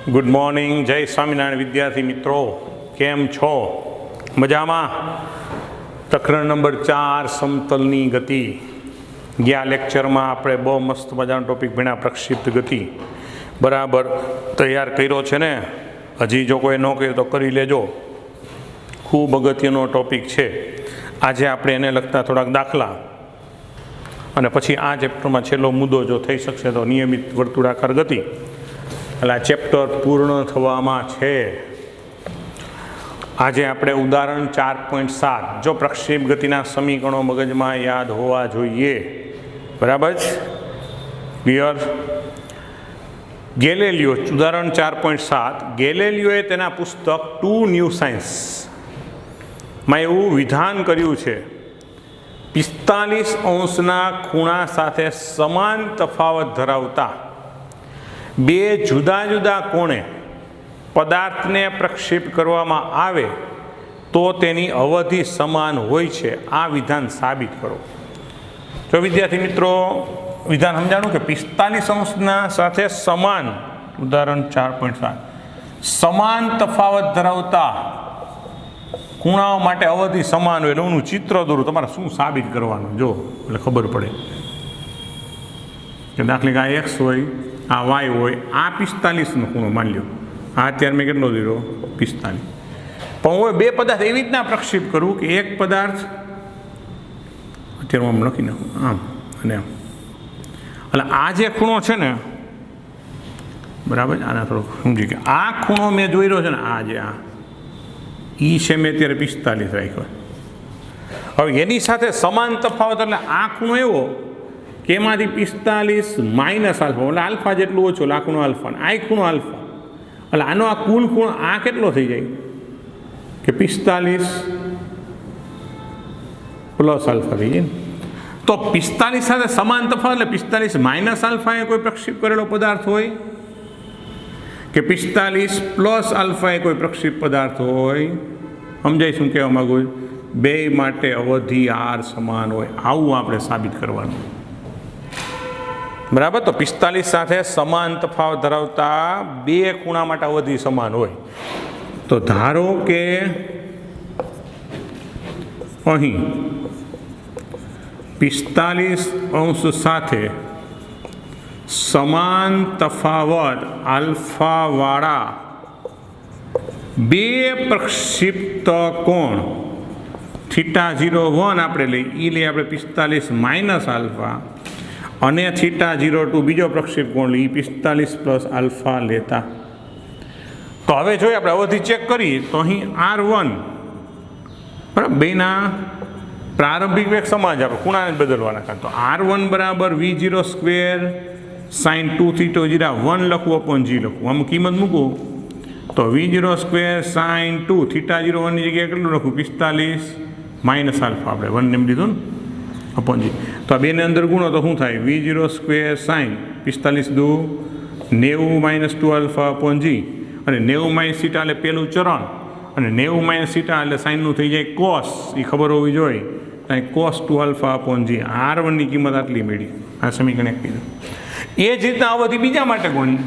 Good morning. जय स्वामीनारायण विद्यार्थी मित्रों, केम छो? मजामा? प्रकरण नंबर 4 समतलनी गति। गया लेक्चर में आपणे बहु मस्त मजानो टॉपिक भण्या प्रक्षिप्त गति बराबर तैयार कर्यो छे ने। हजी जो कोई न करे तो करी लेजो, खूब अगत्यनो टॉपिक छे। आजे आपणे एने लगता थोड़ाक दाखला अने पछी आ चेप्टरमां छेल्लो मुद्दो जो थई शकशे तो नियमित वर्तुळाकार गति। એટલે આ ચેપ્ટર પૂર્ણ થવામાં છે। આજે આપણે ઉદાહરણ 4.7 જો પ્રક્ષેપ ગતિના સમીકરણો મગજમાં યાદ હોવા જોઈએ, બરાબર છે? ક્લિયર? ગેલેલિયો ઉદાહરણ 4.7 ગેલેલિયોએ તેના પુસ્તક ટુ ન્યૂ સાયન્સમાં એવું વિધાન કર્યું છે, 45 અંશના ખૂણા સાથે સમાન તફાવત ધરાવતા બે જુદા જુદા કોણે પદાર્થને પ્રક્ષેપ કરવામાં આવે તો તેની અવધિ સમાન હોય છે। આ વિધાન સાબિત કરો। તો વિદ્યાર્થી મિત્રો વિધાન સમજાણું કે 45 અંશના સાથે સમાન, ઉદાહરણ 4.7 સમાન તફાવત ધરાવતા ખૂણાઓ માટે અવધિ સમાન હોય એટલે એનું ચિત્ર દોરું। તમારે શું સાબિત કરવાનું જો એટલે ખબર પડે કે દાખલા આ એક્સ હોય, आ वाय हो, आ 45 खूणो मान लो, आ अत्यारे मैं केटलो दीधो 45। पण हूँ बे पदार्थ एवी रीतना प्रक्षेप करूँ कि एक पदार्थ अत्यारे आम लखी नाखूँ आम अने आम, એટલે आ जे खूणो छे ने बराबर आना थोड़ो समझी के आ खूणो मैं जोई रह्यो छे ने आ जे आ ई छे मैं अत्यारे 45 राख्यो। हवे एनी साथे समान तफावत એટલે आ खूणो एवो કે એમાંથી 45 માઇનસ આલ્ફા એટલે આલ્ફા જેટલું ઓછું લાખનો આલ્ફા, આ ખૂણો આલ્ફા એટલે આનો આ કુલ ખૂણો આ કેટલો થઈ જાય કે 45 પ્લસ આલ્ફા થઈ જાય। તો 45 સાથે સમાન તફાવત એટલે 45 માઇનસ આલ્ફાએ કોઈ પ્રક્ષેપ કરેલો પદાર્થ હોય કે 45 પ્લસ આલ્ફાએ કોઈ પ્રક્ષેપ પદાર્થ હોય। સમજાય શું કહેવા માગું? બે માટે અવધિ આર સમાન હોય, આવું આપણે સાબિત કરવાનું। बराबर। तो 45 સાથે સમાન તફાવત ધરાવતા બે ખૂણા માટે અવધિ સમાન હોય તો ધારો કે અહીં 45 અંશ સાથે સમાન તફાવત આલ્ફાવાળા બે પ્રક્ષિપ્ત કોણ θ01 આપણે લઈએ, એ લઈએ આપણે 45 માઇનસ આલ્ફા અને θ02 બીજો પ્રક્ષેપ કોણ લઈએ 45 પ્લસ આલ્ફા લેતા। તો હવે જોઈએ આપણે અવધિ ચેક કરીએ તો અહીં R1 બરાબર બેના પ્રારંભિક વેગ સમાન છે, આપણે ખૂણાને જ બદલવાના કાં તો R1 બરાબર V0 સ્ક્વેર સાઇન 2θ0 1 લખવું અપોન G લખવું। આમ કિંમત મૂકું તો V0 સ્ક્વેર સાઇન 2 θ01 ની જગ્યાએ કેટલું લખવું 45 માઇનસ આલ્ફા, આપણે 1 ને લીધું ને अपॉन जी। तो आ बेने अंदर गुणो तो शू थाय V0 स्क्वेर साइन 45 दू 90 माइनस 2 अल्फा अपॉन जी अने 90 माइनस थीटा એટલે પહેલું ચરણ અને 90 માઇનસ થીટા એટલે સાઇનનું થઈ જાય કોસ, એ ખબર હોવી જોઈએ। ત્યાં કોસ 2 અલ્ફા अपॉन जी R1 ની કિંમત આટલી મળી, આ સમીકરણ એક કીધું। એ જ રીતના અવધિ બીજા માટે ગણી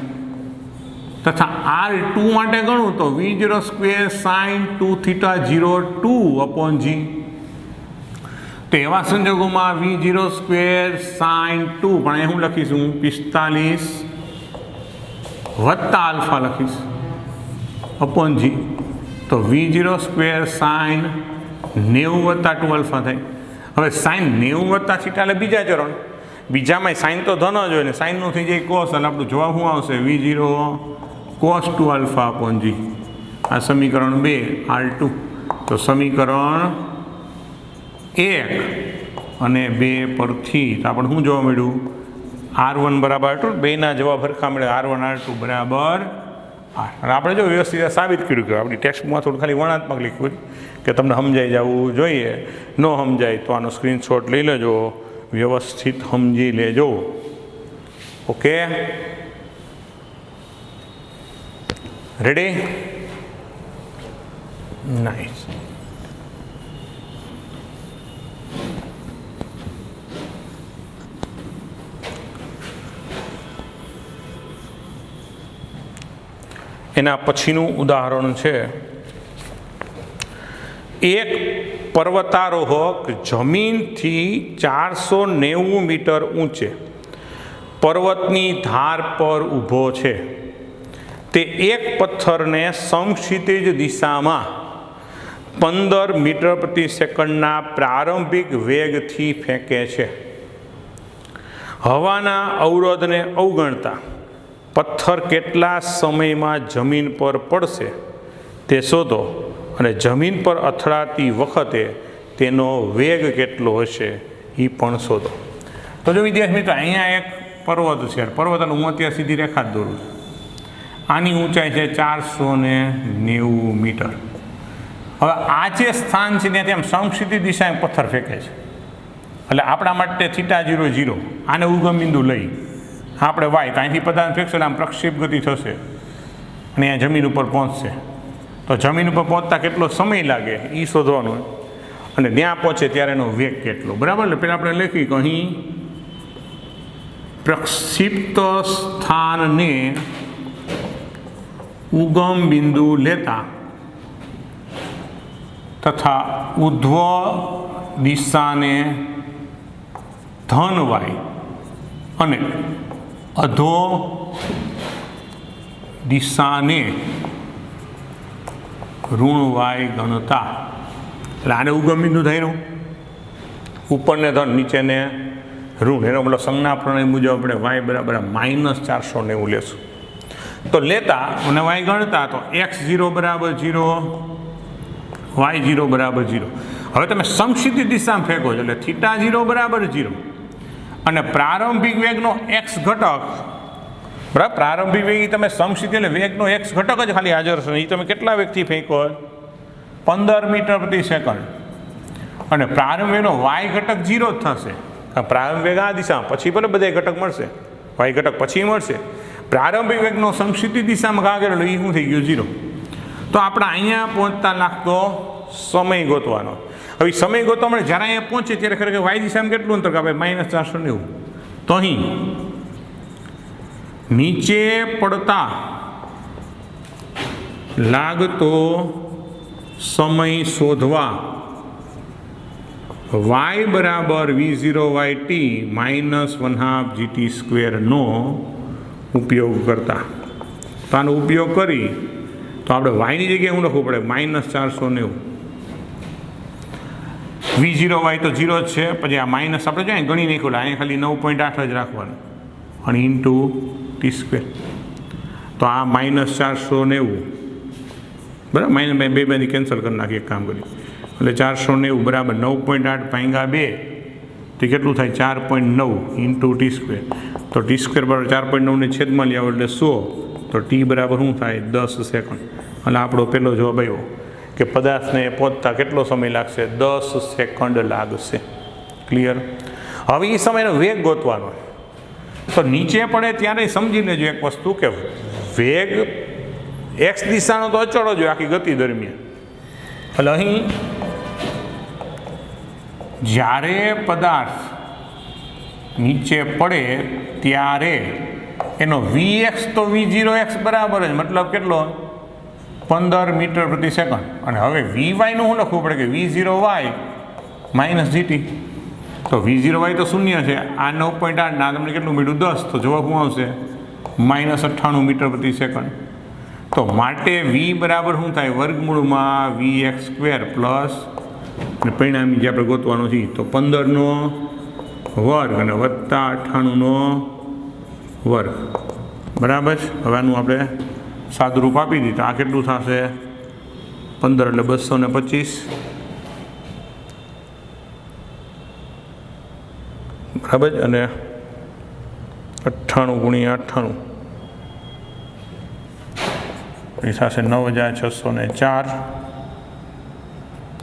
તથા R2 માટે ગણું તો V0 સ્ક્વેર સાઇન 2θ02 अपॉन जी। तो एवं संजोगों में V0 स्क्वेर साइन 2 पण हूँ लखीशू 45 वत्ता आल्फा लखीश अपॉन जी। तो V0 स्क्वेर साइन 90 वत्ता 2 अल्फा थाय। हवे साइन 90 वत्ता थीटा એટલે બીજા ચરણ, બીજામાં સાઇન તો ધન જ હોય ને સાઇનનું થઈ જાય કોસ એટલે આપણું જવાબ શું આવશે V0 cos 2 अल्फा अपॉन जी। આ સમીકરણ 2 R2। તો સમીકરણ 1 અને 2 પરથી આપણે શું જોવા મળ્યું R1 બરાબર R2, બેના જવાબ સરખા મળે R1 R2 બરાબર R। અને આપણે જો વ્યવસ્થિત સાબિત કર્યું કે આપણી ટેક્સ્ટમાં થોડું ખાલી વર્ણાત્મક લખ્યું કે તમને સમજાઈ જવું જોઈએ, ન સમજાય તો આનો સ્ક્રીનશોટ લઈ લેજો, વ્યવસ્થિત સમજી લેજો। Okay, ready? નાઇસ। એના પછીનું ઉદાહરણ છે, એક પર્વતારોહક જમીનથી 490 મીટર ઊંચે પર્વતની ધાર પર ઊભો છે. તે એક પથ્થરને સમક્ષિતિજ દિશામાં 15 મીટર પ્રતિ સેકન્ડના પ્રારંભિક વેગથી ફેંકે છે. હવાના અવરોધને અવગણતા પથ્થર કેટલા સમયમાં જમીન પર પડશે તે શોધો અને જમીન પર અથડાતી વખતે તેનો વેગ કેટલો હશે એ પણ શોધો. તો જો વિદ્યાર્થી મિત્રો, અહીંયા એક પર્વત છે. પર્વતનું હું અત્યારે સીધી રેખા જ દોરું છું. આની ઊંચાઈ છે 490 મીટર. હવે આ જે સ્થાન છે ત્યાંથી આમ સમક્ષિતિજ દિશાએ પથ્થર ફેંકે છે. એટલે આપણા માટે θ0 0, આને ઉગમ બિંદુ લઈ આપણે વાય, તો અહીંથી પદાર્થ ફેંકશે, આમ પ્રક્ષેપ ગતિ થશે અને અહીંયા જમીન ઉપર પહોંચશે. તો જમીન ઉપર પહોંચતા કેટલો સમય લાગે એ શોધવાનું, અને ત્યાં પહોંચે ત્યારે એનો વેગ કેટલો. બરાબર. એટલે પહેલાં આપણે લખી કે અહીં પ્રક્ષિપ્ત સ્થાનને ઉગમ બિંદુ લેતા તથા ઉધ્વ દિશાને ધન વાય અને અધો દિશાને ઋણ વાય ગણતા. એટલે આને ઉગમ બિંદુ થયું, ઉપરને ધન નીચેને ઋણ. એનો મતલબ સંજ્ઞા પ્રણય મુજબ આપણે વાય બરાબર -490 લેશું. તો લેતા અને વાય ગણતા તો x0 બરાબર 0, y0 બરાબર 0. હવે તમે સમક્ષિતિજ દિશામાં ફેંકો છો એટલે θ0 બરાબર 0 અને પ્રારંભિક વેગનો x ઘટક, બરાબર, પ્રારંભિક વેગ તમે સમક્ષિતિજ એટલે વેગનો x ઘટક જ ખાલી હાજર છે. એ તમે કેટલા વેગથી ફેંકો? 15 મીટર પ્રતિ સેકન્ડ. અને પ્રારંભિક વેગનો y ઘટક 0 જ થશે. પ્રારંભિક વેગ આ દિશામાં, પછી ભલે બધા ઘટક મળશે, y ઘટક પછી મળશે. પ્રારંભિક વેગનો સમક્ષિતિજ દિશામાં ઘા કરેલો એ શું થઈ ગયું? 0. તો આપણે અહીંયા પહોંચતા લાગતો સમય ગોતવાનો. હવે સમય ગોતવા મળે જ્યારે અહીંયા પહોંચે ત્યારે ખરેખર વાય દિશામાં કેટલું અંતર કાપે? -490. તો અહીં નીચે પડતા લાગતો સમય શોધવા y બરાબર v0yt -1/2 gt² નો ઉપયોગ કરતા. તો આનો ઉપયોગ કરી તો આપણે વાયની જગ્યાએ શું લખવું પડે? -490. v0y તો 0 જ છે, પછી આ માઇનસ આપણે જોઈએ ગણી નાખ્યું, અહીંયા ખાલી 9.8 જ રાખવાનું અને ઇન્ટુ t². તો આ -490, બરાબર, માઇનસ બે બેથી કેન્સલ કરી નાખીએ, એક કામ કરી. એટલે 490 બરાબર 9.8 ભાગ્યા 2 તે કેટલું થાય? 4.9 ઇન્ટુ t². તો t² બરાબર 4.9 ને છેદમાં લઈ આવો એટલે 100. તો t બરાબર શું થાય? 10 સેકન્ડ. અને આપણો પહેલો જવાબ આવ્યો કે પદાર્થને પહોંચતા કેટલો સમય લાગશે? 10 સેકન્ડ લાગશે. ક્લિયર? હવે એ સમયનો વેગ ગોતવાનો. તો નીચે પડે ત્યારે સમજી લેજો એક વસ્તુ કે વેગ x દિશાનો તો અચળ જ હોય આખી ગતિ દરમિયાન. એટલે અહીં જ્યારે પદાર્થ નીચે પડે ત્યારે એનો vx તો v0x બરાબર જ, મતલબ કેટલો? 15 મીટર પ્રતિ સેકન્ડ. અને હવે vy નું શું લખવું પડે? કે v0y -gt. તો v0y તો 0 છે, આ 9.8 ના તમને કેટલું મળ્યું? 10. તો જવાબ શું આવશે? -98 મીટર પ્રતિ સેકન્ડ. તો માટે v બરાબર શું થાય? વર્ગમૂળમાં vx² પ્લસ અને પરિણામી જે આપણે ગોતવાનું છે તો 15નો વર્ગ અને વત્તા 98નો વર્ગ. બરાબર છે. હવે આનું આપણે સાદુરૂપ આપી દીધું. આ કેટલું થશે? 15 એટલે 225. બરાબર. અને 98 ગુણ્યા 98 એ થશે 9604.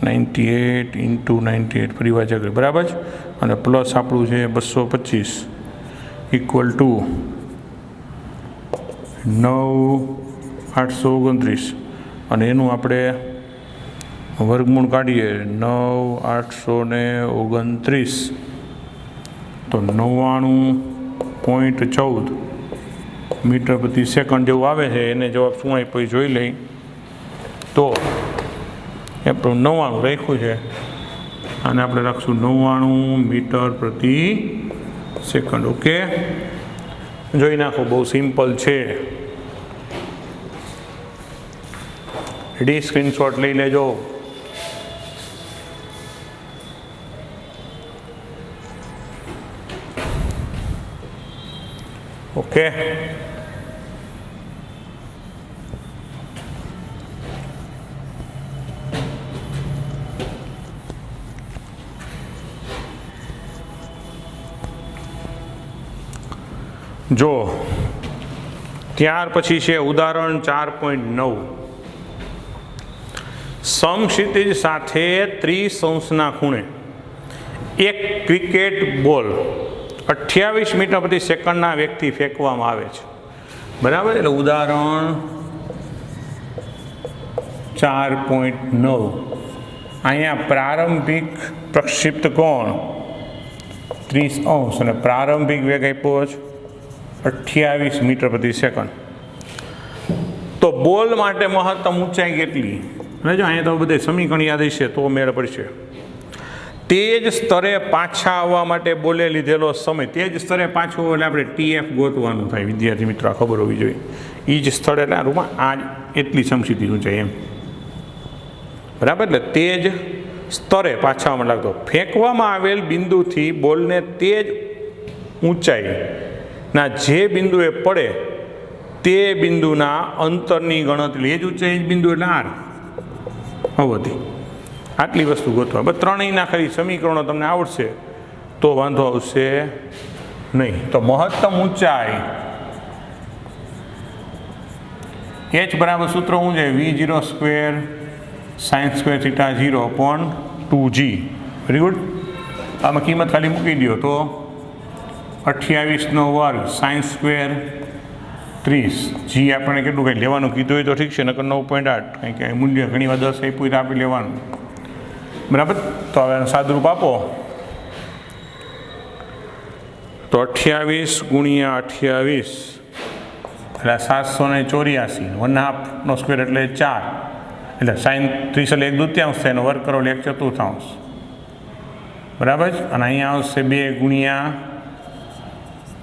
98 ઇન્ટુ 98 ફરી વાંચા કરી. બરાબર છે. અને પ્લસ આપણું છે 225 ઇક્વલ ટુ 9829. અને એનું આપણે વર્ગમૂળ કાઢીએ 9829 તો 99.14 મીટર પ્રતિ સેકન્ડ જેવું આવે છે. એને જવાબ શું આપ્યો જોઈ લઈ. તો આપણું 99 રાખ્યું છે અને આપણે રાખશું 99 મીટર પ્રતિ સેકન્ડ. ઓકે, જોઈ નાખો, બહુ સિમ્પલ છે. રેડી, સ્ક્રીનશોટ લઈ લેજો. ઓકે, જો ત્યાર પછી છે ઉદાહરણ 4.9. સમક્ષિતિજ સાથે 30° ખૂણે એક ક્રિકેટ બોલ 28 મીટર પ્રતિ સેકન્ડના વેગથી ફેંકવામાં આવે છે. બરાબર, એટલે ઉદાહરણ 4.9. અહીંયા પ્રારંભિક પ્રક્ષિપ્ત કોણ 30° અને પ્રારંભિક વેગ આપ્યો છે 28 મીટર પ્રતિ સેકન્ડ. તો બોલ માટે મહત્તમ ઊંચાઈ કેટલી? અને જો અહીંયા તો બધે સમીકરણ યાદ હશે તો મેળ પડશે. તે જ સ્તરે પાછા આવવા માટે બોલે લીધેલો સમય. તે જ સ્તરે પાછું એટલે આપણે TF ગોતવાનું થાય. વિદ્યાર્થી મિત્રો ખબર હોવી જોઈએ. એ જ સ્થળે એટલે રૂપમાં આ એટલી સમક્ષિતિજ ઊંચાઈ એમ. બરાબર, એટલે તે જ સ્તરે પાછા આવવા લાગતો. ફેંકવામાં આવેલ બિંદુથી બોલને તે જ ઊંચાઈના જે બિંદુએ પડે તે બિંદુના અંતરની ગણતરી. એ જ ઊંચાઈ બિંદુ એટલે R અવધિ. આટલી વસ્તુ ગોતવા. બસ ત્રણેયના ખરી સમીકરણો તમને આવડશે તો વાંધો આવશે નહીં. તો મહત્તમ ઊંચાઈ H બરાબર સૂત્ર શું છે? V0² sin² θ 0/2g. Very good. આમાં કિંમત ખાલી મૂકી દો તો 28² sin² 30. જી આપણે કેટલું કંઈ લેવાનું કીધું હોય તો ઠીક છે, નકર 9.8. કંઈ કે મૂલ્ય ઘણી વાર 10 આપ્યું તો આપી લેવાનું. બરાબર, તો હવે સાદુરૂપ આપો તો 28 × 28 એટલે 784. 1/2 સ્ક્વેર એટલે 4 એટલે sin 30 એટલે 1/2 થાય. એનો વર્ગ કરો એટલે 1/4. બરાબર, અને અહીંયા આવશે 2 ×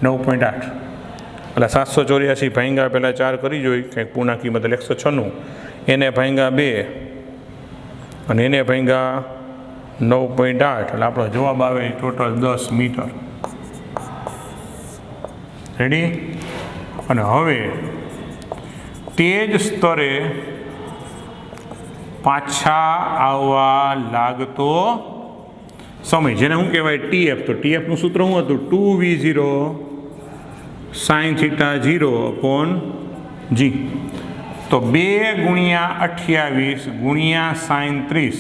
9.8 એટલે 784 ભાંગ્યા પહેલાં 4 કરી જોઈ કંઈક પૂર્ણાંક કિંમત એટલે 196. એને ભાંગ્યા 2 અને એને ભાંગ્યા 9.8 એટલે આપણો જવાબ આવે ટોટલ 10 મીટર. રેડી. અને હવે તે જ સ્તરે પાછા આવવા લાગતો સમય, જેને શું કહેવાય? TF. તો TFનું સૂત્ર શું હતું? 2V0 sin θ 0/g. તો 2 × 28 × sin 30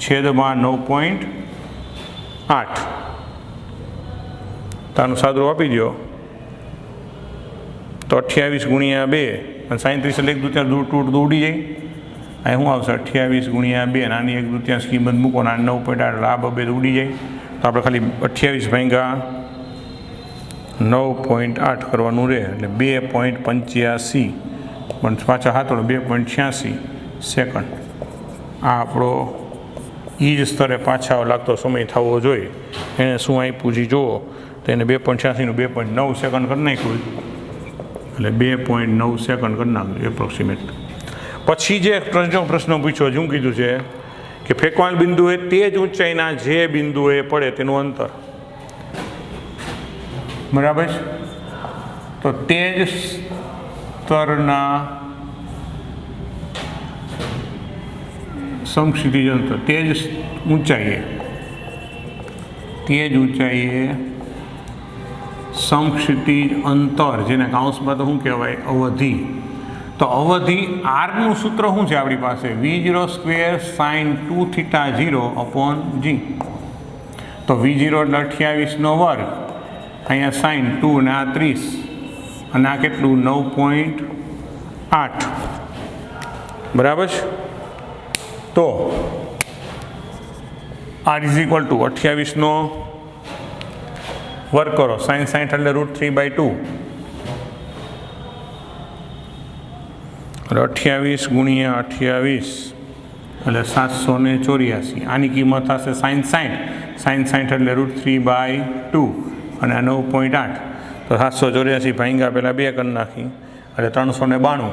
છેદમાં 9.8. તાનું સાદું આપી દો તો 28 × 2 અને sin 30 એટલે 1/2 ઉડી જાય. અહીં શું આવશે? 28 × 2 આની 1/2 કિંમત મૂકો ને 9.8 એટલે આ બબે ઉડી જાય. તો આપણે ખાલી 28 ભાંગ્યા 9.8 કરવાનું રહે એટલે 2.85 પણ પાછા હાથોડો 2.86 સેકન્ડ. આ આપણો એ જ સ્તરે પાછા લાગતો સમય થવો જોઈએ. એને શું આપ્યું છે જુઓ તો એને 2.86નું 2.9 સેકન્ડ કરી નાખ્યું એટલે 2.9 સેકન્ડ કરી નાખ્યું એપ્રોક્સિમેટ. પછી જે પ્રશ્ન પૂછ્યો શું કીધું છે કે ફેંકવાના બિંદુએ તે જ ઊંચાઈના જે બિંદુએ પડે તેનું અંતર. બરાબર, તો તે જ સ્તરના સમક્ષિતિજ અંતર તે જ ઊંચાઈએ સમક્ષિતિજ અંતર, જેને કાઉન્સમાં તો શું કહેવાય? અવધિ. તો અવધિ આરનું સૂત્ર શું છે આપણી પાસે? V0² sin 2θ 0/g. તો V0 એટલે 28નો વર્ગ, અહીંયા sin 2 ને આ 30 અને આ કેટલું? 9.8. બરાબર. તો R = 28નો વર્ગ કરો, sin 60 એટલે √3/2 એટલે 28 ગુણ્યા 28 એટલે 784. આની કિંમત થશે sin 60 એટલે √3/2 અને 9.8. તો 784 ભાંગ્યા પહેલાં 2 કરી નાખી એટલે 392.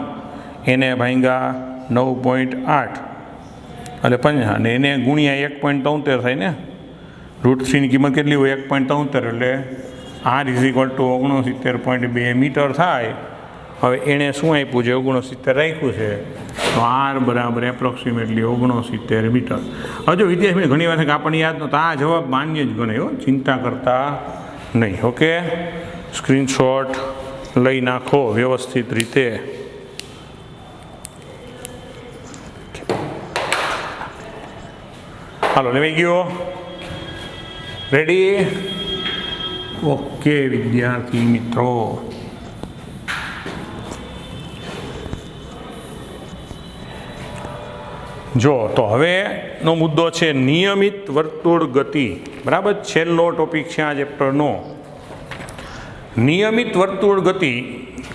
એને ભાંગ્યા 9.8 એટલે 50 અને એને ગુણ્યા 1.73 થાય ને. √3ની કિંમત કેટલી હોય? 1.73 એટલે R = 69.2 મીટર થાય. હવે એણે શું આપ્યું છે? 69 રાખ્યું છે. તો R બરાબર એપ્રોક્સિમેટલી 69 મીટર. હવે જો વિદ્યાર્થી ઘણી વાર કે આપણને યાદ નહોતો, આ જવાબ માન્ય જ ગણાય, ચિંતા કરતા નહીં. ઓકે, સ્ક્રીનશોટ લઈ નાખો વ્યવસ્થિત રીતે. હાલો, લેવાઈ ગયો? રેડી? ઓકે વિદ્યાર્થી મિત્રો, જો તો હવેનો મુદ્દો છે નિયમિત વર્તુળ ગતિ. બરાબર, છેલ્લો ટોપિક છે આ ચેપ્ટરનો. નિયમિત વર્તુળ ગતિ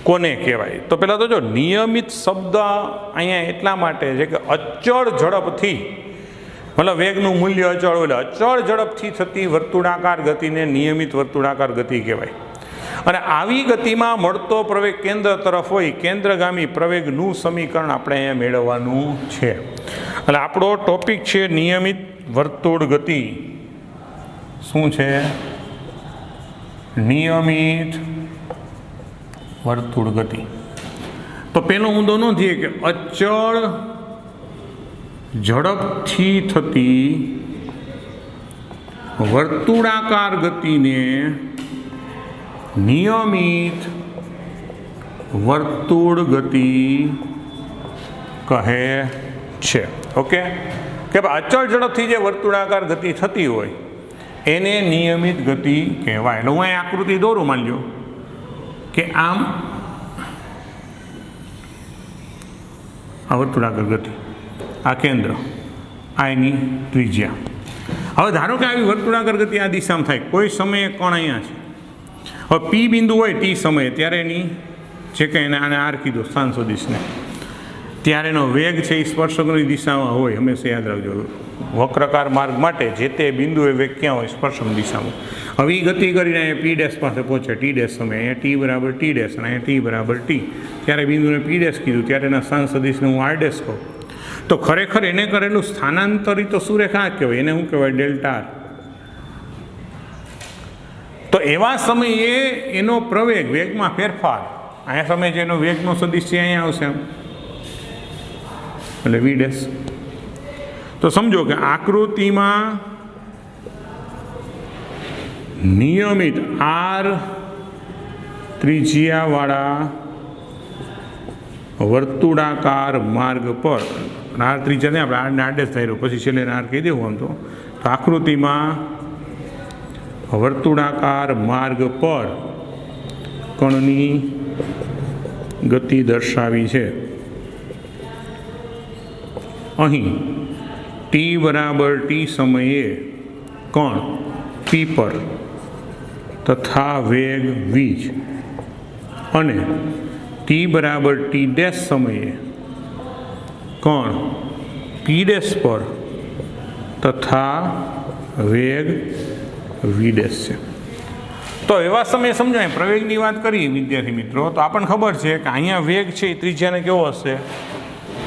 કોને કહેવાય? તો પહેલાં તો જો નિયમિત શબ્દ અહીંયા એટલા માટે છે કે અચળ ઝડપથી, મતલબ વેગનું મૂલ્ય અચળ હોય, અચળ ઝડપથી થતી વર્તુળાકાર ગતિને નિયમિત વર્તુળાકાર ગતિ કહેવાય. અને આવી ગતિમાં મળતો પ્રવેગ કેન્દ્ર તરફ હોય, કેન્દ્રગામી પ્રવેગનું સમીકરણ આપણે અહીંયા મેળવવાનું છે. એટલે આપણો ટોપિક છે નિયમિત વર્તુળ ગતિ. શું છે? નિયમિત વર્તુળ ગતિ. તો પહેલો મુદ્દો નોંધીએ કે અચળ ઝડપથી થતી વર્તુળાકાર ગતિને નિયમિત વર્તુળ ગતિ કહે છે. ઓકે, કે અચળ ઝડપથી જે વર્તુળાકાર ગતિ થતી હોય એને નિયમિત ગતિ કહેવાય. એટલે હું અહીં આકૃતિ દોરું, માનજો કે આમ આ વર્તુળાકાર ગતિ, આ કેન્દ્ર, આ એની ત્રિજ્યા. હવે ધારો કે આવી વર્તુળાકાર ગતિ આ દિશામાં થાય, કોઈ સમયે કોણ અહીંયા છે. હવે પી બિંદુ હોય ટી સમયે, ત્યારે એની જે કંઈ એને આને આર કીધું સ્થાન સદિશને, ત્યારે એનો વેગ છે એ સ્પર્શકની દિશામાં હોય. હંમેશા યાદ રાખજો, વક્રકાર માર્ગ માટે જે તે બિંદુએ વેગ ક્યાં હોય? સ્પર્શક દિશામાં. હવે એ ગતિ કરીને અહીંયા પી ડેશ પાસે પહોંચે ટી ડેશ સમયે, અહીંયા ટી બરાબર ટી ડેશ અને અહીંયા ટી બરાબર ટી, ત્યારે બિંદુને પી ડેશ કીધું, ત્યારે એના સ્થાન સદિશને હું આર ડેશ કહું. તો ખરેખર એને કરેલું સ્થાનાંતરિત સુરેખાંક કહેવાય, એને શું કહેવાય? Delta R. તો એવા સમયે એનો પ્રવેગ, વેગમાં ફેરફાર, અહીંયા સમયે જે એનો વેગનો સદિશ છે અહીંયા આવશે આમ, એટલે વી ડેશ. તો સમજો કે આકૃતિમાં નિયમિત આર ત્રિજ્યાવાળા વર્તુળાકાર માર્ગ પર, આર ત્રિજ્યા ને આપણે આરને આર ડેશ થાય, પછી છેલ્લે આર કહી દેવું આમ. તો આકૃતિમાં વર્તુળાકાર માર્ગ પર કણની ગતિ દર્શાવી છે. અહીં ટી બરાબર ટી સમયે કણ પી પર તથા વેગ વીજ, અને ટી બરાબર ટી ડેશ સમયે કણ પી ડેશ પર તથા વેગ વી ડેશ છે. તો એવા સમયે સમજાય પ્રવેગની વાત કરીએ વિદ્યાર્થી મિત્રો, તો આપણને ખબર છે કે અહીંયા વેગ છે એ ત્રિજ્યાને કેવો હશે?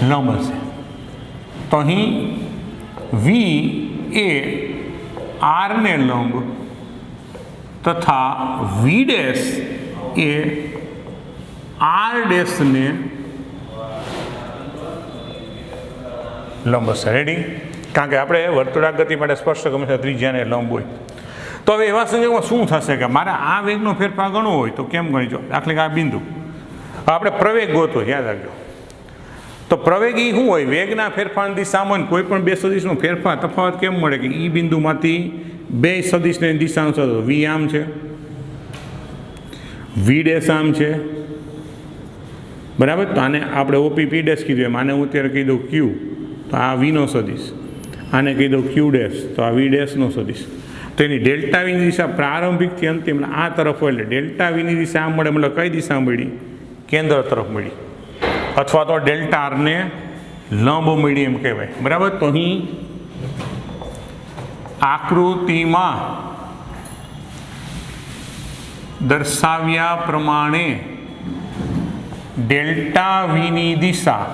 લંબ હશે. તો અહીં વી એ આરને લંબ તથા વી ડેશ એ આર ડેશને લંબ હશે. રેડી? કારણ કે આપણે વર્તુળાકાર ગતિ માટે સ્પર્શક હંમેશા ત્રિજ્યાને લંબ હોય. તો હવે એવા સંજોગોમાં શું થશે કે મારે આ વેગનો ફેરફાર ગણવો હોય તો કેમ ગણીજો? દાખલા કે આ બિંદુ, આપણે પ્રવેગ ગોતો, યાદ રાખજો. તો પ્રવેગ એ શું હોય? વેગના ફેરફારની દિશામાં કોઈ પણ બે સદિશનો ફેરફાર તફાવત કેમ મળે? કે ઈ બિંદુમાંથી બે સદિશની દિશાનું સદો, વી આમ છે, વી ડેશ આમ છે, બરાબર. તો આને આપણે ઓપી પી ડેશ કીધું એમ, આને હું અત્યારે કહી દઉં ક્યુ, તો આ વીનો સદિશ, આને કહી દઉં ક્યુ ડેશ, તો આ વી ડેશનો સદિશ. તો એની ડેલ્ટા વીની દિશા પ્રારંભિકથી અંતિમ આ તરફ હોય, એટલે ડેલ્ટા વીની દિશા આમ મળે, મતલબ કઈ દિશા મળી? કેન્દ્ર તરફ મળી. અથવા તો ડેલ્ટા આરને લંબ મળી એમ કહેવાય, બરાબર. તો અહીં આકૃતિમાં દર્શાવ્યા પ્રમાણે ડેલ્ટા વીની દિશા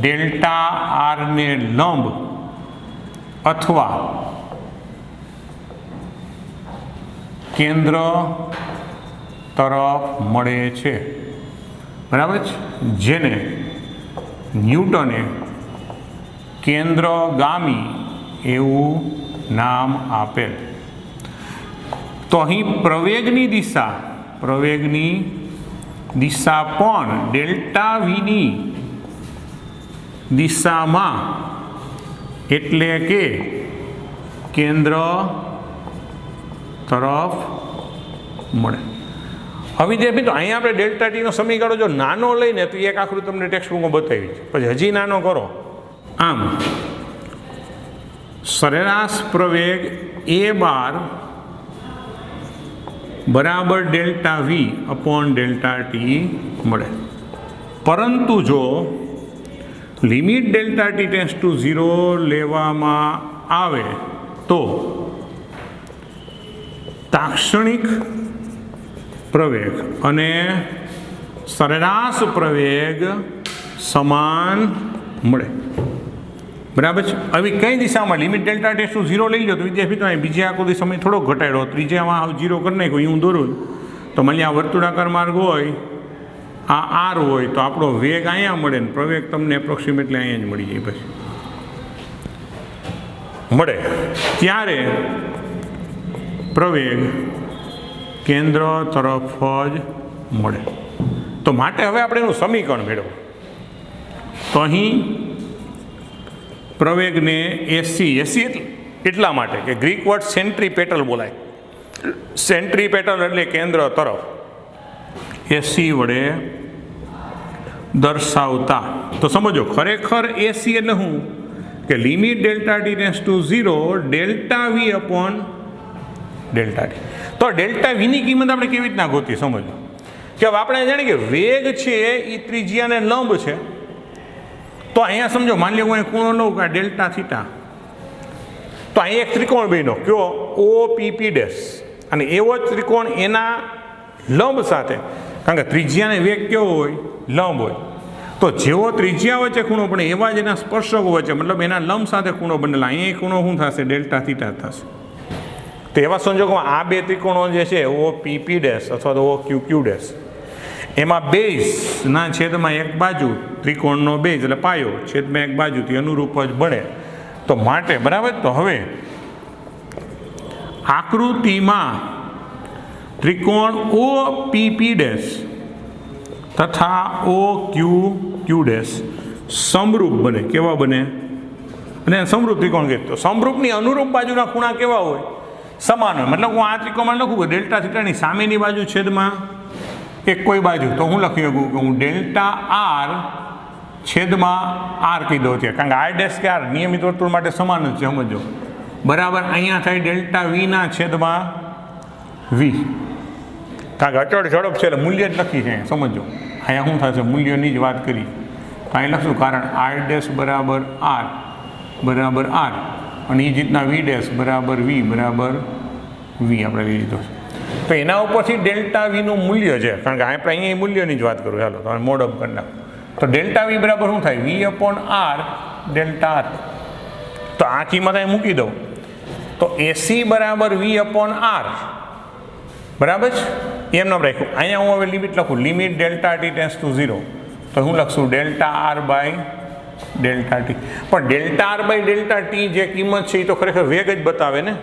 ડેલ્ટા આરને લંબ અથવા કેન્દ્ર તરફ મળે છે, બરાબર છે, જેને ન્યૂટને કેન્દ્રગામી એવું નામ આપેલ. તો અહીં પ્રવેગની દિશા પણ ડેલ્ટા વીની દિશામાં એટલે કે કેન્દ્ર તરફ મળે. હવે જે મિત્રો અહીંયા આપણે ડેલ્ટા ટીનો સમીકરણ જો નાનો લઈને તો એક આખરું તમને ટેક્સ્ટબુકમાં બતાવી છે, પછી હજી નાનો કરો. આમ સરેરાશ પ્રવેગ એ બાર બરાબર delta V upon delta T મળે. પરંતુ જો limit delta T tends to 0 લેવામાં આવે તો તાક્ષણિક પ્રવેગ અને સરેરાશ પ્રવેગ સમાન મળે, બરાબર છે. હવે કઈ દિશામાં લિમિટ ડેલ્ટા ટેન્ડ્સ ટુ 0 લઈ લો તો વિદ્યાર્થી મિત્રો બીજી આકૃતિ સમય થોડો ઘટાડ્યો, ત્રીજામાં 0 કરી નાખ્યો, હું દોરું તો મને આ વર્તુળાકાર માર્ગ હોય, આ આર હોય, તો આપણો વેગ અહીંયા મળે ને પ્રવેગ તમને એપ્રોક્સિમેટલી અહીંયા જ મળી જાય. પછી મળે ત્યારે પ્રવેગ કેન્દ્ર તરફ જ મળે. તો માટે હવે આપણે એનું સમીકરણ મેળવો. તો અહીં પ્રવેગને એસી એટલા માટે કે ગ્રીક વર્ડ સેન્ટ્રીપેટલ બોલાય. સેન્ટ્રીપેટલ એટલે કેન્દ્ર તરફ, એસી વડે દર્શાવતા. તો સમજો ખરેખર એસી એટલે શું કે limit delta T tends to 0 delta V upon delta T. તો ડેલ્ટા વીની કિંમત આપણે કેવી રીતના ગોતી સમજો કે હવે આપણે જાણીએ કે વેગ છે એ ત્રિજ્યાને લંબ છે. તો અહીંયા સમજો માની લો હું ખૂણો લઉં કે ડેલ્ટા થીટા, તો અહીંયા એક ત્રિકોણ બન્યો કયો ઓ પી ડેશ, અને એવો જ ત્રિકોણ એના લંબ સાથે, કારણ કે ત્રિજ્યાને વેગ કેવો હોય લંબ હોય, તો જેવો ત્રિજ્યા વચ્ચે ખૂણો બને એવા જ એના સ્પર્શકો વચ્ચે મતલબ એના લંબ સાથે ખૂણો બનેલા, અહીંયા ખૂણો શું થશે ડેલ્ટા થીટા થશે. તો એવા સંજોગોમાં આ બે ત્રિકોણો જે છે ઓ પી ડેશ અથવા તો ઓ ક્યુ ડેશ, એમાં બેઝના છેદમાં એક બાજુ ત્રિકોણનો બેઝ એટલે પાયો છેદમાં એક બાજુથી અનુરૂપ જ બને. તો માટે બરાબર. તો હવે આકૃતિમાં ત્રિકોણ ઓ પી ડેશ તથા ઓ ક્યુ ડેશ સમરૂપ બને. કેવા બને? અને સમરૂપ ત્રિકોણ કહીએ તો સમરૂપની અનુરૂપ બાજુના ખૂણા કેવા હોય? સમાન હોય. મતલબ હું આ ત્રિકોણમાં લખું કે ડેલ્ટા થીટાની સામેની બાજુ છેદમાં એક કોઈ બાજુ, તો હું લખી શકું કે હું ડેલ્ટા આર છેદમાં આર કહી દઉં ત્યાં, કારણ કે આર ડેશ કે આર નિયમિત વર્તુળ માટે સમાન જ છે સમજો, બરાબર. અહીંયા થાય ડેલ્ટા વીના છેદમાં વી, કારણ કે અચળ ઝડપ છે એટલે મૂલ્ય જ લખી છે સમજો. અહીંયા શું થશે મૂલ્યની જ વાત કરી તો અહીં લખશું, કારણ આર ડેશ બરાબર આર અને એ જ રીતના વી ડેશ બરાબર વી આપણે લઈ લીધો છે. તો એના ઉપરથી ડેલ્ટા વીનું મૂલ્ય છે, કારણ કે આપણે અહીંયા મૂલ્યની જ વાત કરું. ચાલો તમે મોડઅપ કરી નાખો. તો ડેલ્ટા વી બરાબર શું થાય? V upon R delta R. તો આ કિંમત અહીં મૂકી દઉં તો એસી બરાબર વી અપોન આર, બરાબર છે. એમ નામ રાખ્યું. અહીંયા હું હવે લિમિટ લખું, limit delta T tends to 0, તો હું લખશું delta R by delta T. પણ delta R by delta T જે કિંમત છે એ તો ખરેખર વેગ જ બતાવે ને.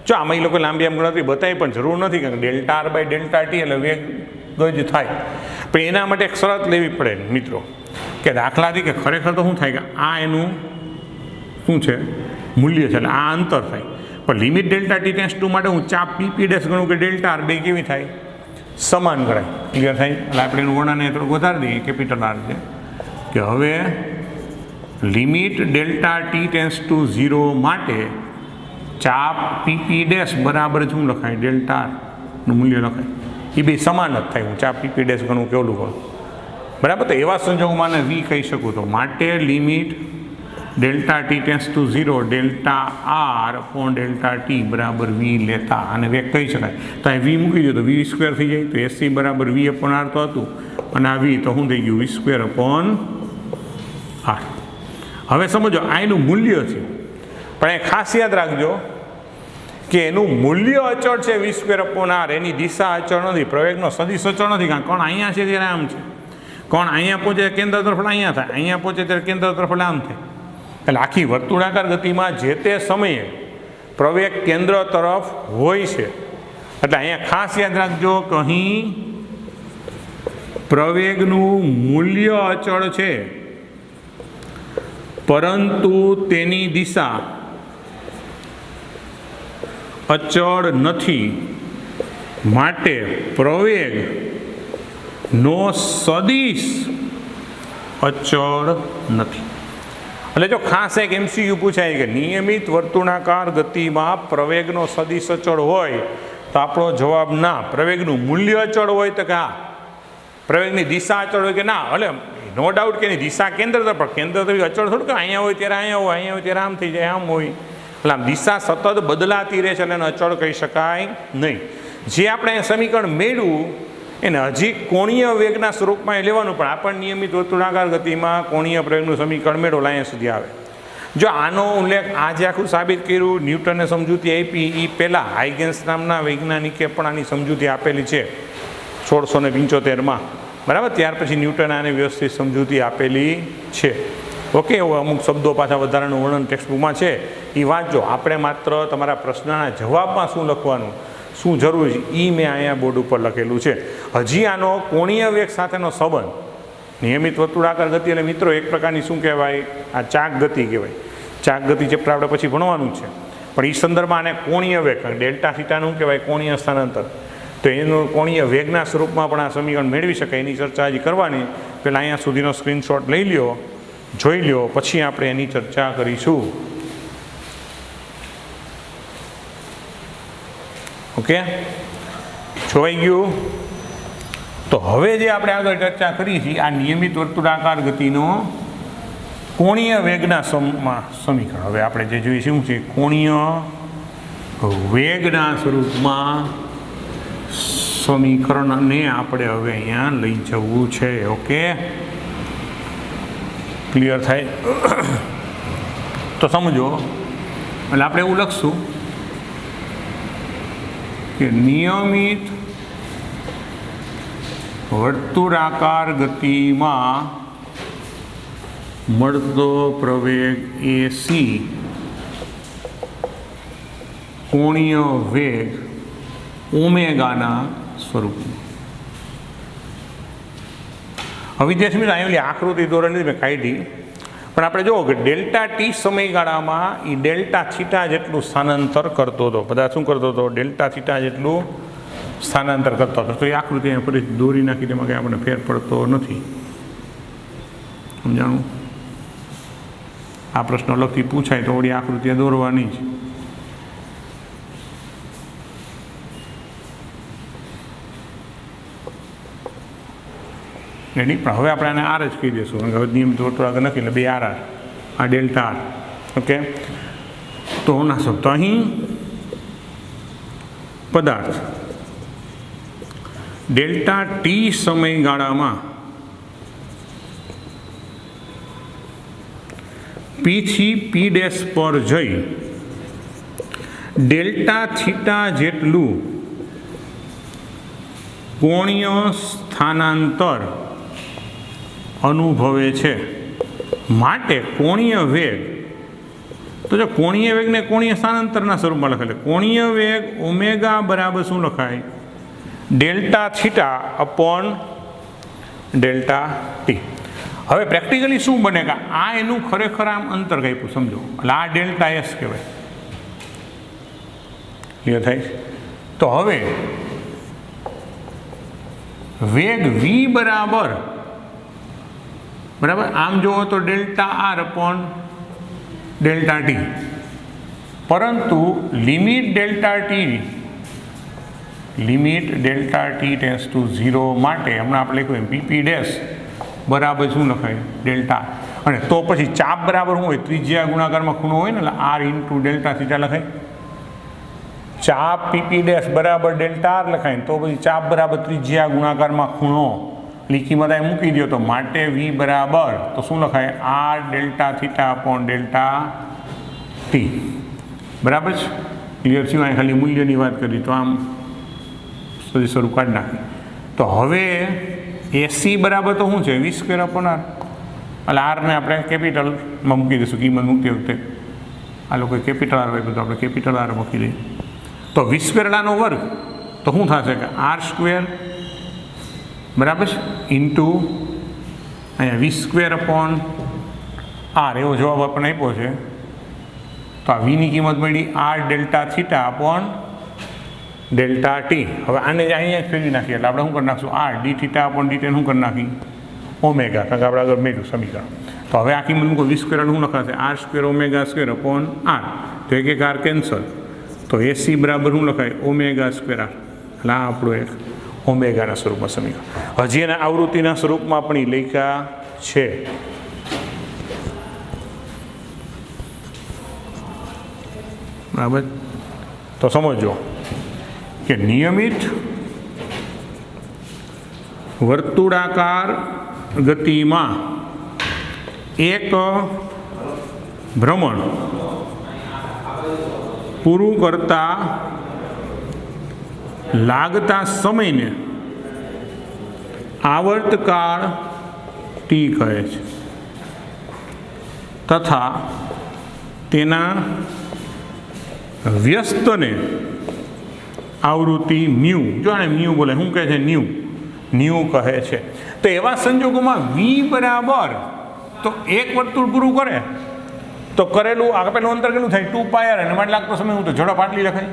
જો આમાં એ લોકો લાંબી આમ ગણતરી બતાવી પણ જરૂર નથી, કારણ કે delta R by delta T એટલે વેગ જ થાય. પણ એના માટે એક શરત લેવી પડે મિત્રો, કે દાખલા તરીકે ખરેખર તો શું થાય કે આ એનું શું છે મૂલ્ય છે એટલે આ અંતર થાય. પણ limit delta T tends two માટે હું ચાપ પી ડેશ ગણું કે ડેલ્ટા આર બે કેવી થાય? સમાન ગણાય. ક્લિયર થાય? એટલે આપણે એનું વર્ણનને થોડુંક વધારી દઈએ, કેપિટલ આર છે કે હવે limit delta T tends to 0 માટે ચાપ પી ડેશ બરાબર શું લખાય? ડેલ્ટા આરનું મૂલ્ય લખાય. એ બે સમાન જ થાય. હું ચાપ પી ડેશ ગણું કેવું કરું? બરાબર. તો એવા સંજોગોમાં વી કહી શકું. તો માટે limit delta T tends to 0 delta R upon delta T બરાબર વી લેતા અને વેગ કહી શકાય. તો અહીં વી મૂકી દો તો વી સ્ક્વેર થઈ જાય. તો એસી બરાબર વી અપોન આર તો હતું અને આ વી તો શું થઈ ગયું? વી સ્ક્વેર અપોન આર. હવે સમજો આ એનું મૂલ્ય છે, પણ એ ખાસ યાદ રાખજો કે એનું મૂલ્ય અચળ છે વી સ્ક્વેર અપોન આર, એની દિશા અચળ નથી, પ્રવેગનો સદિશ અચળ નથી. કારણ કોણ અહીંયા છે ત્યારે આમ છે, કોણ અહીંયા પહોંચે કેન્દ્ર તરફ અહીંયા થાય, અહીંયા પહોંચે ત્યારે કેન્દ્ર તરફ આમ થાય. એટલે આખી વર્તુળાકાર ગતિમાં જે તે સમયે પ્રવેગ કેન્દ્ર તરફ હોય છે. એટલે અહીંયા ખાસ યાદ રાખજો કે અહીં પ્રવેગનું મૂલ્ય અચળ છે, પરંતુ તેની દિશા અચળ નથી. માટે પ્રવેગ નો સદિશ અચળ નથી. એટલે જો ખાસ એક MCQ પૂછાય કે નિયમિત વર્તુળાકાર ગતિમાં પ્રવેગનો સદિશ અચળ હોય તો આપણો જવાબ ના. પ્રવેગનું મૂલ્ય અચળ હોય તો કે હા, પ્રવેગની દિશા અચળ હોય કે ના. એટલે નો ડાઉટ કે એની દિશા કેન્દ્ર તરફ, પણ કેન્દ્ર તરફ અચળ થોડું કે અહીંયા હોય ત્યારે અહીંયા હોય, અહીંયા હોય ત્યારે આમ થઈ જાય, આમ હોય. એટલે આમ દિશા સતત બદલાતી રહે છે એટલે એને અચળ કહી શકાય નહીં. જે આપણે સમીકરણ મેળવ્યું એને હજી કોણીય વેગના સ્વરૂપમાં એ લેવાનું, પણ આપણને નિયમિત વર્તુળાકાર ગતિમાં કોણીય પ્રવેગનું સમીકરણ મેળવો અહીંયા સુધી આવે. જો આનો ઉલ્લેખ આજે આખું સાબિત કર્યું, ન્યૂટને સમજૂતી આપી, એ પહેલાં હાઇગેન્સ નામના વૈજ્ઞાનિકે પણ આની સમજૂતી આપેલી છે 1675માં. બરાબર. ત્યાર પછી ન્યૂટન આને વ્યવસ્થિત સમજૂતી આપેલી છે. ઓકે. અમુક શબ્દો પાછા વધારાનું વર્ણન ટેક્સ્ટબુકમાં છે, એ વાંચજો. આપણે માત્ર તમારા પ્રશ્નના જવાબમાં શું લખવાનું, શું જરૂર છે, એ મેં અહીંયા બોર્ડ ઉપર લખેલું છે. હજી આનો કોણીય વેગ સાથેનો સંબંધ, નિયમિત વર્તુળાકાર ગતિ એટલે મિત્રો એક પ્રકારની શું કહેવાય, આ ચાક ગતિ કહેવાય. ચાક ગતિ ચેપ્ટર આપણે પછી ભણવાનું છે, પણ એ સંદર્ભમાં આને કોણીય વેગ, ડેલ્ટા થીટાનું કહેવાય કોણીય સ્થાનાંતર, તો એનું કોણીય વેગના સ્વરૂપમાં પણ આ સમીકરણ મેળવી શકાય. એની ચર્ચા હજી કરવાની. પહેલાં અહીંયા સુધીનો સ્ક્રીનશોટ લઈ લ્યો, જોઈ લ્યો, પછી આપણે એની ચર્ચા કરીશું. ઓકે, જોવાઈ ગયું? તો હવે જે આપણે આગળ ચર્ચા કરી છે આ નિયમિત વર્તુળાકાર ગતિનો કોણીય વેગના સમીકરણ. હવે આપણે જે જોઈએ શું છે, કોણીય વેગના સ્વરૂપમાં સમીકરણને આપણે હવે અહીંયા લઈ જવું છે. ઓકે, ક્લિયર થાય? તો સમજો. એટલે આપણે એવું લખશું કે નિયમિત વર્તુળાકાર ગતિમાં મળતો પ્રવેગ AC કોણીય વેગ ઓમેગાના સ્વરૂપમાં. હવે વિદ્યાર્થી મિત્રો અહીં આકૃતિ ધોરણની મેં કાઢી, પણ આપણે જુઓ કે ડેલ્ટા ટી સમયગાળામાં એ ડેલ્ટા થીટા જેટલું સ્થાનાંતર કરતો હતો. બધા શું કરતો હતો? ડેલ્ટા થીટા જેટલું સ્થાનાંતર કરતો હતો. તો એ આકૃતિ ફરી દોરી નાખી, તેમાં કંઈ આપણને ફેર પડતો નથી. સમજાણું? આ પ્રશ્ન અલગથી પૂછાય તો ઓળી આકૃતિ દોરવાની જ. નહીં, પણ હવે આપણે આને આર જ કહી દઈશું. હવે નિયમિત વર્તુળાકાર નથી એટલે 2 આર, આ ડેલ્ટા આર. ઓકે, તો ના શબ્દ અહીં પદાર્થ ડેલ્ટા ટી સમયગાળામાં પી થી પી ડેશ પર જઈ ડેલ્ટા થીટા જેટલું કોણીય સ્થાનાંતર અનુભવે છે. માટે કોણીય વેગ, તો જો કોણીય વેગને કોણીય સ્થાનાંતરના સ્વરૂપમાં લખાય, કોણીય વેગ ઓમેગા બરાબર શું લખાય? Delta theta upon delta T. હવે પ્રેક્ટિકલી શું બને કે આ એનું ખરેખર આમ અંતર કાપ્યું, સમજો. એટલે આ ડેલ્ટા એસ કહેવાય. ક્લિયર થાય? તો હવે વેગ વી બરાબર આમ જુઓ તો delta R upon delta T, પરંતુ limit delta T tends to 0 માટે હમણાં આપણે લખ્યું પીપી ડેશ બરાબર શું લખાય ડેલ્ટા, અને તો પછી ચાપ બરાબર શું હોય, ત્રિજ્યા ગુણાકારમાં ખૂણો હોય ને એટલે આર ઇન્ટુ ડેલ્ટા થીટા લખાય. ચાપ પીપી ડેશ બરાબર ડેલ્ટા આર લખાય તો પછી ચાપ બરાબર ત્રિજ્યા ગુણાકારમાં ખૂણો લીકીમાં તમે મૂકી દો તો માટે વી બરાબર તો શું લખાય R delta theta upon delta T. બરાબર છે, ક્લિયર થયું. અહીં ખાલી મૂલ્યની વાત કરી તો આમ સુધી શરૂ કાઢી નાખી. તો હવે એસી બરાબર તો શું છે વી સ્ક્વેર અપોન આર, એટલે આરને આપણે કેપિટલમાં મૂકી દઈશું કિંમત મૂકતી વખતે. આ લોકો કેપિટલ આર હોય તો આપણે કેપિટલ આર મૂકી દઈએ. તો વી સ્ક્વેરડાનો વર્ગ તો શું થશે કે આર સ્ક્વેર બરાબર છે ઇન્ટુ અહીંયા વી સ્ક્વેર અપોન આર એવો જવાબ આપણને આપ્યો છે. તો આ વીની કિંમત મળી R delta theta upon delta T. હવે આને અહીંયા જ ફેરવી નાખીએ એટલે આપણે શું કરી નાખીશું R D theta upon D T શું કરી નાખી ઓમેગા, કારણ કે આપણે આગળ મેળવ્યું સમીકરણ. તો હવે આ કિંમત મૂકો વી સ્ક્વેર શું લખાશે R square omega square upon R, તો એક આર કેન્સલ. તો એસી બરાબર શું લખાય ઓમેગા સ્ક્વેર આર, એટલે આ આપણું એક ઓમેગાના સ્વરૂપમાં સમીકરણ. હજી એના આવૃત્તિના સ્વરૂપમાં પણ એ લખ્યા છે. બરાબર, તો સમજો કે નિયમિત વર્તુળાકાર ગતિમાં એક ભ્રમણ પૂરું કરતા લાગતા સમયને આવર્તકાળ ટી કહે છે તથા તેના વ્યસ્તને આવૃત્તિ મ્યુ, જો આને મ્યુ બોલે, શું કહે છે ન્યુ કહે છે. તો એવા સંજોગોમાં વી બરાબર તો એક વર્તુળ પૂરું કરે તો કરેલું આપેલું અંતર કેટલું થાય 2πr, અને માટે લાગતો સમય હું તો ઝડપ આટલી લખાય.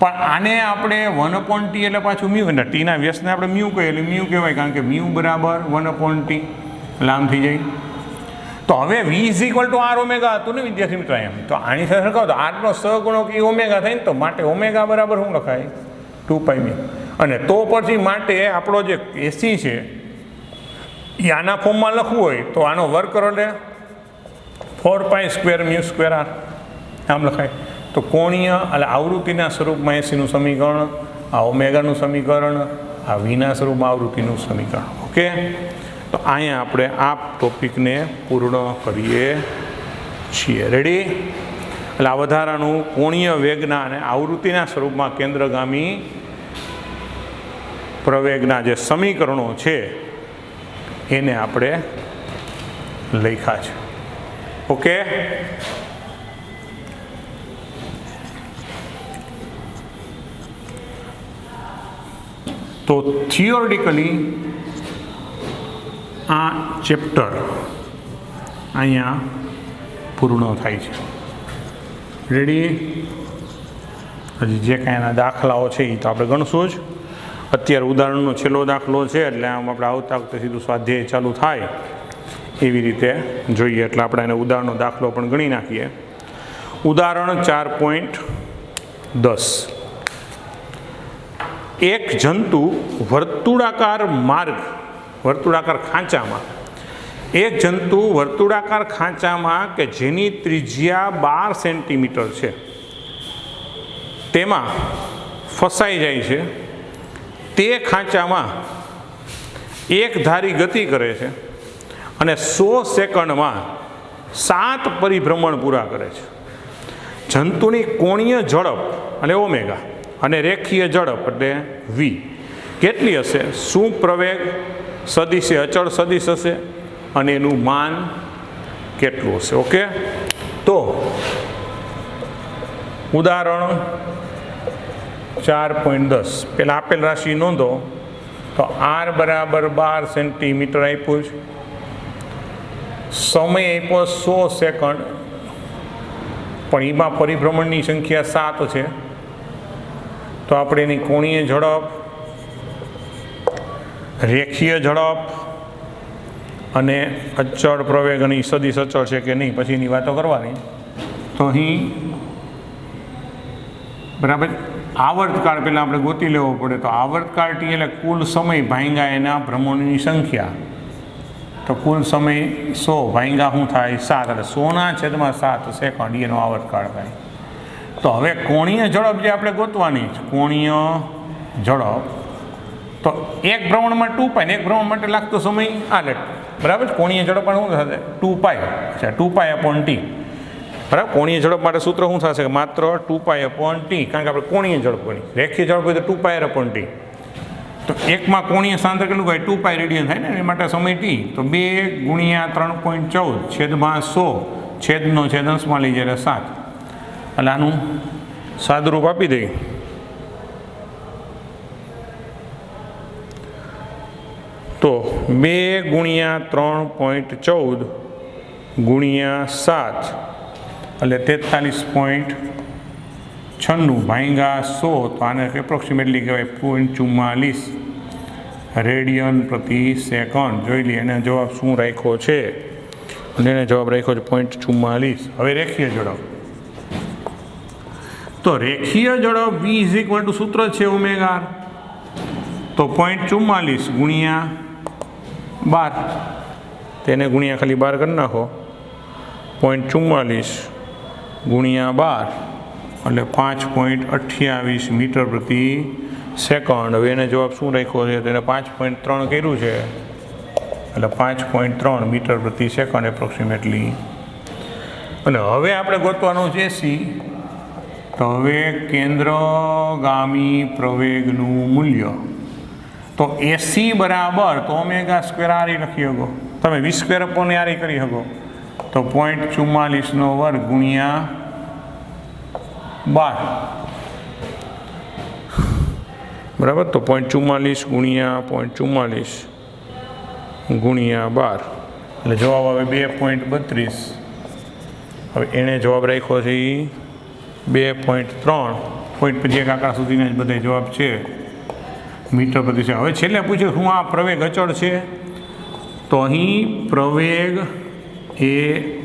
પણ આને આપણે 1/t એટલે પાછું મ્યુ, એટલે ટીના વ્યસ્તને આપણે મ્યુ કહીએ એટલે મ્યુ કહેવાય, કારણ કે મ્યુ બરાબર 1/t લાંબ થઈ જાય. તો હવે V is equal to R omega હતું ને વિદ્યાર્થી મિત્રો એમ, તો આની સાથે સરખાવો તો આરનો સહગુણક એ ઓમેગા થાય ને, તો માટે ઓમેગા બરાબર શું લખાય 2π મ્યુ. અને તો પછી માટે આપણો જે એસી છે એ આના ફોર્મમાં લખવું હોય તો આનો વર્ગ કરો એટલે 4π સ્ક્વેર મ્યુ સ્ક્વેર આર આમ લખાય. તો કોણીય એટલે આવૃત્તિના સ્વરૂપમાં એસીનું સમીકરણ, આ ઓમેગાનું સમીકરણ, આ વીના સ્વરૂપમાં આવૃત્તિનું સમીકરણ. ઓકે, તો અહીંયા આપણે આ ટોપિકને પૂર્ણ કરીએ છીએ. રેડી? એટલે આ વધારાનું કોણીય વેગના અને આવૃત્તિના સ્વરૂપમાં કેન્દ્રગામી પ્રવેગના જે સમીકરણો છે એને આપણે લખ્યા છે. ઓકે, તો થિયોરિટિકલી આ ચેપ્ટર અહીંયા પૂર્ણ થાય છે. રેડી? હજી જે કાંઈ એના દાખલાઓ છે એ તો આપણે ગણશું જ. અત્યારે ઉદાહરણનો છેલ્લો દાખલો છે એટલે આમ આપણે આવતા વખતે સીધું સ્વાધ્યાય ચાલુ થાય એવી રીતે જોઈએ, એટલે આપણે એને ઉદાહરણનો દાખલો પણ ગણી નાખીએ. ઉદાહરણ 4.10. એક જંતુ વર્તુળાકાર ખાંચામાં કે જેની ત્રિજ્યા 12 સેન્ટીમીટર છે તેમાં ફસાઈ જાય છે. તે ખાંચામાં એક ધારી ગતિ કરે છે અને 100 સેકન્ડમાં 7 પરિભ્રમણ પૂરા કરે છે. જંતુની કોણીય ઝડપ એટલે ઓમેગા અને રેખીય ઝડપ એટલે વી કેટલી હશે? શું પ્રવેગ સદિશ અચળ સદિશ હશે અને એનું માન કેટલું હશે? ઓકે, તો ઉદાહરણ 4.10 પેલા આપેલ રાશિ નોંધો. તો આર બરાબર 12 સેન્ટીમીટર આપ્યું છે, સમય આપ્યો 100 સેકન્ડ, પણ એમાં પરિભ્રમણની સંખ્યા 7 છે. તો આપણે એની કોણીય ઝડપ, રેખીય ઝડપ અને અચળ પ્રવેગ અને સદિશ અચળ છે કે નહીં પછીની વાતો કરવાની. તો અહીં બરાબર આવર્તકાળ પહેલાં આપણે ગોતી લેવો પડે. તો આવર્તકાળ ટી એટલે કુલ સમય ભાંગ્યા એના ભ્રમણની સંખ્યા, તો કુલ સમય 100 ભાગ્યા શું થાય 7 એટલે 100/7 સેકન્ડ એનો આવર્તકાળ થાય. તો હવે કોણીય ઝડપ જે આપણે ગોતવાની છે, કોણીય ઝડપ તો એક ભ્રમણમાં 2π ને એક ભ્રમણ માટે લાગતો સમય આ બરાબર. કોણીય ઝડપ પણ શું થશે 2π. અચ્છા 2π/t બરાબર. કોણીય ઝડપ માટે સૂત્ર શું થશે માત્ર 2π/t, કારણ કે આપણે કોણીય ઝડપ ગણી. રેખીય ઝડપ હોય તો 2π/t. તો એકમાં કોણીય સ્થાનાંતર કેટલું હોય 2π રેડિયન થાય ને, એ માટે સમય t. તો 2 × 3.14/100 છેદનો છેદ અંશમાં લઈ જાય 7. એટલે આનું સાદુરૂપ આપી દઈએ તો 2 × 3.14 × 7 એટલે 43.96/100. તો આને એપ્રોક્સિમેટલી કહેવાય 0.44 રેડિયન પ્રતિ સેકન્ડ. જોઈ લઈએ એને જવાબ શું રાખ્યો છે, અને એને જવાબ રાખ્યો છે 0.44. હવે રેખીય ઝડપ. તો રેખીય ઝડપ v = સૂત્ર છે ઓમેગા. તો 0.44 × 12, તેને ગુણ્યા ખાલી 12 કરી નાખો. 0.44 × 12 એટલે 5.28 મીટર પ્રતિ સેકન્ડ. હવે એને જવાબ શું રાખ્યો છે, તેને 5.3 કર્યું છે એટલે 5.3 મીટર પ્રતિ સેકન્ડ એપ્રોક્સિમેટલી. અને હવે આપણે ગોતવાનું છે સી. તો હવે કેન્દ્રગામી પ્રવેગનું મૂલ્ય. તો એસી બરાબર તો ω² આર લખી શકો તમે, v² આર કરી શકો. તો 0.44² ગુણ્યા 12 બરાબર. તો 0.44 ગુણ્યા 0.44 ગુણ્યા 12 એટલે જવાબ આવે 2.32. હવે એણે જવાબ રાખ્યો છે એ 2.3 પોઈન્ટ પછી એક આંકડા સુધીના જ બધા જવાબ છે મીટર પ્રતિ સેકન્ડ. હવે છેલ્લે પૂછ્યું શું આ પ્રવેગ અચળ છે? તો અહીં પ્રવેગ એ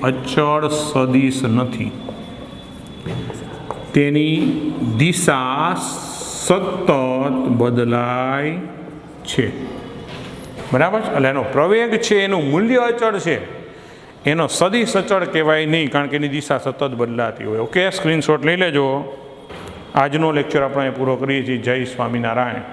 અચળ સદિશ નથી, તેની દિશા સતત બદલાય છે બરાબર. એટલે એનો પ્રવેગ છે એનું મૂલ્ય અચળ છે, એનો સદિશ અચળ કહેવાય નહીં, કારણ કે એની દિશા સતત બદલાતી હોય. ઓકે, સ્ક્રીનશોટ લઈ લેજો. આજનો લેક્ચર આપણે પૂરો કરીએ છીએ. જય સ્વામિનારાયણ.